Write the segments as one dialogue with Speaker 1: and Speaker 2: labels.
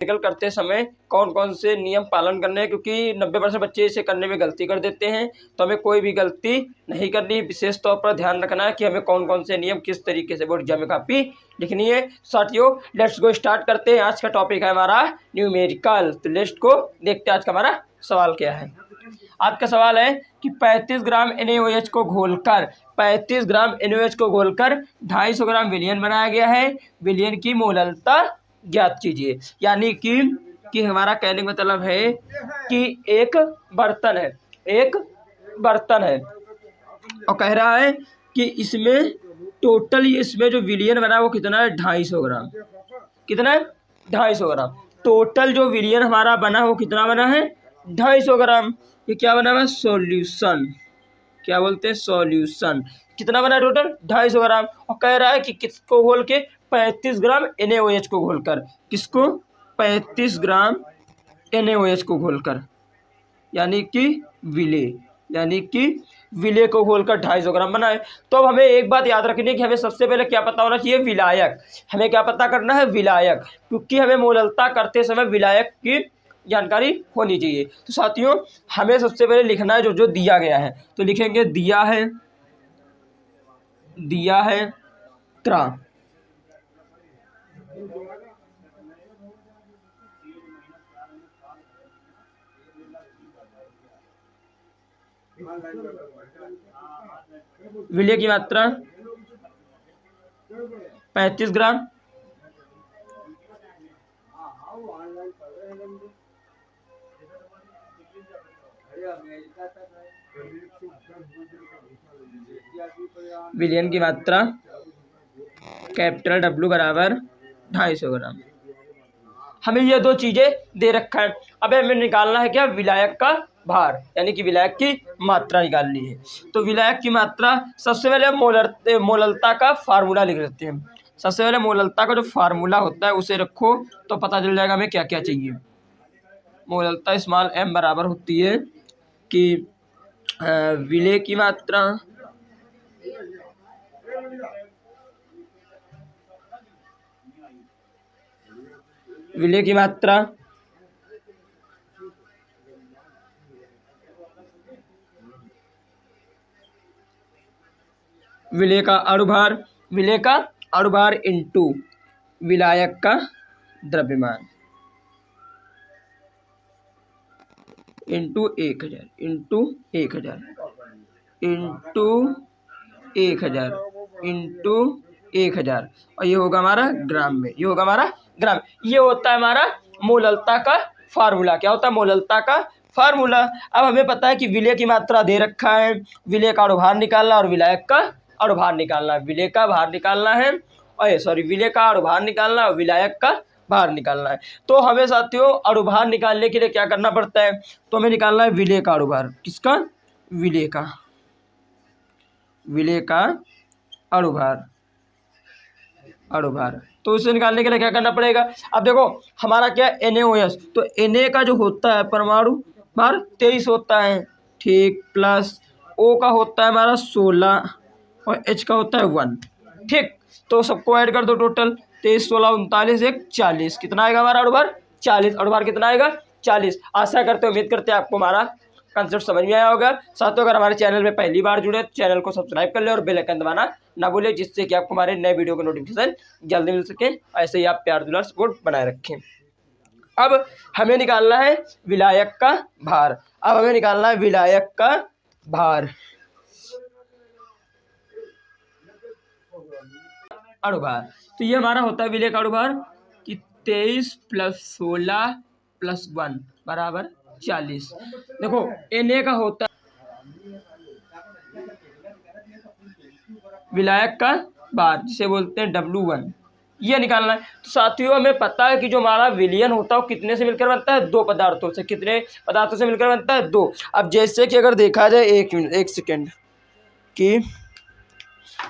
Speaker 1: Practical करते समय कौन कौन से नियम पालन करने हैं, क्योंकि 90% बच्चे इसे करने में गलती कर देते हैं। तो हमें कोई भी गलती नहीं करनी, विशेष तौर पर ध्यान रखना है कि हमें कौन कौन से नियम किस तरीके से बोर्ड एग्जाम में कापी लिखनी है। साथियों लेट्स गो स्टार्ट करते हैं। आज का टॉपिक है हमारा न्यूमेरिकल। तो लिस्ट को देखते हैं आज का हमारा सवाल क्या है। आज का सवाल है कि 35 ग्राम NaOH को घोलकर 35 ग्राम NaOH को घोलकर 250 ग्राम विलयन बनाया गया है। विलयन की मोललता ज्ञात कीजिए। यानी कि हमारा कहने का मतलब है कि एक बर्तन है और कह रहा है कि इसमें टोटल इसमें जो विलयन बना है वो कितना है 250 ग्राम। कितना है 250 ग्राम। टोटल जो विलयन हमारा बना है वो कितना बना है 250 ग्राम। ये क्या बना हुआ है सॉल्यूशन। क्या बोलते हैं सॉल्यूशन। कितना बना है टोटल 250 ग्राम। और कह रहा है कि किसको घोल के 35 ग्राम NaOH को घोलकर। किसको 35 ग्राम NaOH को घोलकर यानी कि विले को घोलकर 250 ग्राम बनाए। तो अब हमें एक बात याद रखनी है कि हमें सबसे पहले क्या पता होना चाहिए विलायक। हमें क्या पता करना है विलायक, क्योंकि हमें मोललता करते समय विलायक की जानकारी होनी चाहिए। तो साथियों हमें सबसे पहले लिखना है जो दिया गया है। तो लिखेंगे दिया है त्रा। विलय की मात्रा 35 ग्राम। विलयन की मात्रा कैपिटल W बराबर 250 ग्राम। हमें ये दो चीजें दे रखा है। अब हमें निकालना है क्या विलायक का भार, यानी कि विलायक की मात्रा निकालनी है। तो विलायक की मात्रा सबसे पहले मोललता का फार्मूला लिख लेते हैं। सबसे पहले मोललता का जो फार्मूला होता है उसे रखो तो पता चल जाएगा हमें क्या क्या चाहिए। मोललता स्मॉल m बराबर होती है कि विलय की मात्रा विलय की मात्रा विलय का अणुभार इंटू विलायक का द्रव्यमान इंटू 1000 और ये होगा हमारा ग्राम में। ये होता है हमारा मोललता का फार्मूला। क्या होता है मोललता का फार्मूला। अब हमें पता है कि विलय की मात्रा दे रखा है, विलय का अणुभार निकालना और विलायक का अणुभार निकालना है। विलय का भार निकालना है विलय का अणुभार निकालना और विलायक का भार निकालना है। तो हमें साथियों अणुभार निकालने के लिए क्या करना पड़ता है, तो हमें निकालना है विलय का अणुभार। किसका विलय का अणुभार। तो उसे निकालने के लिए क्या करना पड़ेगा। अब देखो हमारा क्या NaOH, तो Na का जो होता है परमाणु भार 23 होता है, ठीक, प्लस O का होता है हमारा 16 और H का होता है 1, ठीक। तो सबको ऐड कर दो, टोटल 23 16 39 1 40। कितना आएगा हमारा अणुभार 40। अणुभार कितना आएगा 40। आशा करते उम्मीद करते हैं आपको हमारा कंसेप्ट समझ में आया होगा। साथियों अगर हमारे चैनल में पहली बार जुड़े तो चैनल को सब्सक्राइब कर ले और बेल आइकन दबाना ना भूले, जिससे कि आपको हमारे नए वीडियो का नोटिफिकेशन जल्दी मिल सके। ऐसे ही आप प्यार दुलार सपोर्ट बनाए रखें। अब हमें निकालना है विलायक का भार। अणुभार तो ये हमारा होता है विलय का अणुभार कि 23 + 16 + 1 बराबर 40। देखो Na का होता है विलायक का भार, जिसे बोलते हैं W1। ये निकालना है। तो साथियों हमें पता है कि जो हमारा विलयन होता है वो कितने से मिलकर बनता है, 2 पदार्थों से। कितने पदार्थों से मिलकर बनता है 2। अब जैसे कि अगर देखा जाए एक सेकेंड कि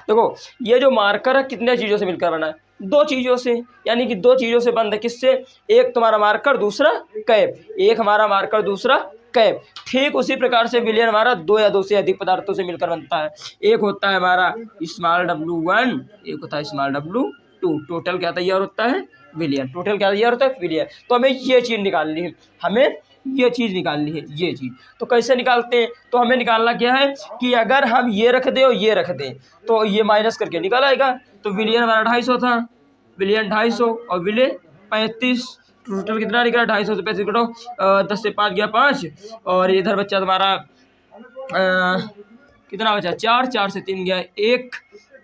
Speaker 1: देखो ये जो मार्कर है कितने चीज़ों से मिलकर बना है, 2 चीज़ों से। यानी कि 2 चीज़ों से बंद है। किससे, एक तुम्हारा मार्कर दूसरा कैप। एक हमारा मार्कर दूसरा कैप। ठीक उसी प्रकार से विलयन हमारा 2 या 2 से अधिक पदार्थों से मिलकर बनता है। एक होता है हमारा स्मॉल W1, एक होता है स्मॉल W2। 2 टोटल क्या तैयार होता है, विलियन। टोटल क्या तैयार होता है, विलियन। तो हमें ये चीज़ निकालनी है, हमें ये चीज़ निकालनी है, ये चीज़। तो कैसे निकालते हैं, तो हमें निकालना क्या है कि अगर हम ये रख दें और ये रख दें तो ये माइनस करके निकल आएगा। तो विलियन हमारा 250 था, विलियन 250 और विलियन 35। टोटल कितना निकला, 250 से 35 कटो, 10 से 5 गया 5, और इधर बच्चा तुम्हारा कितना बचा, 4, 4 से 3 गया 1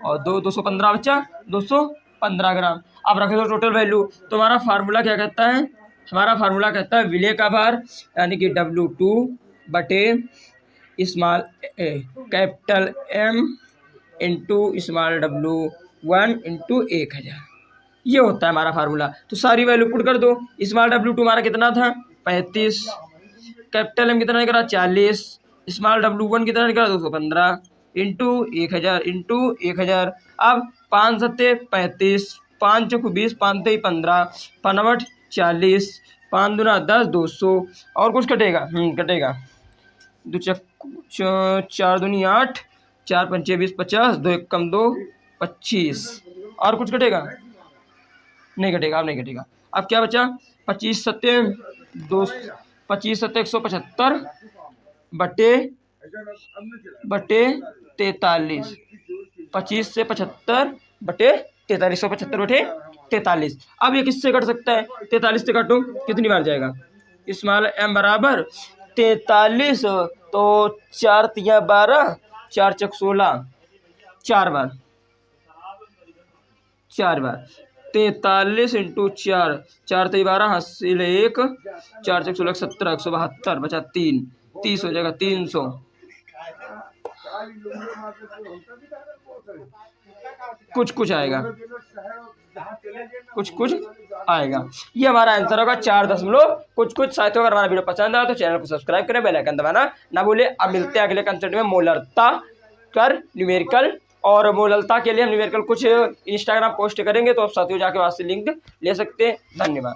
Speaker 1: और 2, 215 बचा, 215 ग्राम। अब रख दो टोटल वैल्यू। तो हमारा फार्मूला क्या कहता है, हमारा फार्मूला कहता है विलेय का भार यानी कि W2 बटे small capital M into small W1 into 1000। ये होता है हमारा फार्मूला। तो सारी वैल्यू पुट कर दो। स्मॉल W2 हमारा कितना था, 35, कैपिटल M कितना निकला 40, स्मॉल W1 कितना निकला 215 इंटू 1000। अब 5 सत्ते 35, 5 चौक 20, 5 तेई 15, 5 40, 5 दूना 10, 200 और कुछ कटेगा, कटेगा 4 दूनी 8, 4 पंचे 20 50, 2 1 कम 2 25 और कुछ कटेगा, नहीं कटेगा, अब नहीं कटेगा। अब क्या बचा, 25 सत्ते 175 बटे 43, 25 से 75 बटे 43, 175 बटे 43। अब ये किससे कट सकता है, 43 से काटो कितनी बार जाएगा, स्मॉल M बराबर 43, तो 4 तिया 12, 4 चक 16, 4 बार 43 इंटू 4, 4 तेई 12, हासिल 1, 4 चक 16 17, 172 बचा 3, 30 हो जाएगा 300। कुछ आएगा, कुछ आएगा। ये हमारा आंसर होगा 4 साथियों अगर हमारा वीडियो पसंद आया तो चैनल को सब्सक्राइब करें, बेल आइकन दबाना ना भूले। अब मिलते हैं अगले कंसेप्ट में मोलरता कर न्यूमेरिकल, और मोलरता के लिए हम न्यूमेरिकल कुछ इंस्टाग्राम पोस्ट करेंगे तो आप साथियों जाके वहां से लिंक ले सकते हैं। धन्यवाद।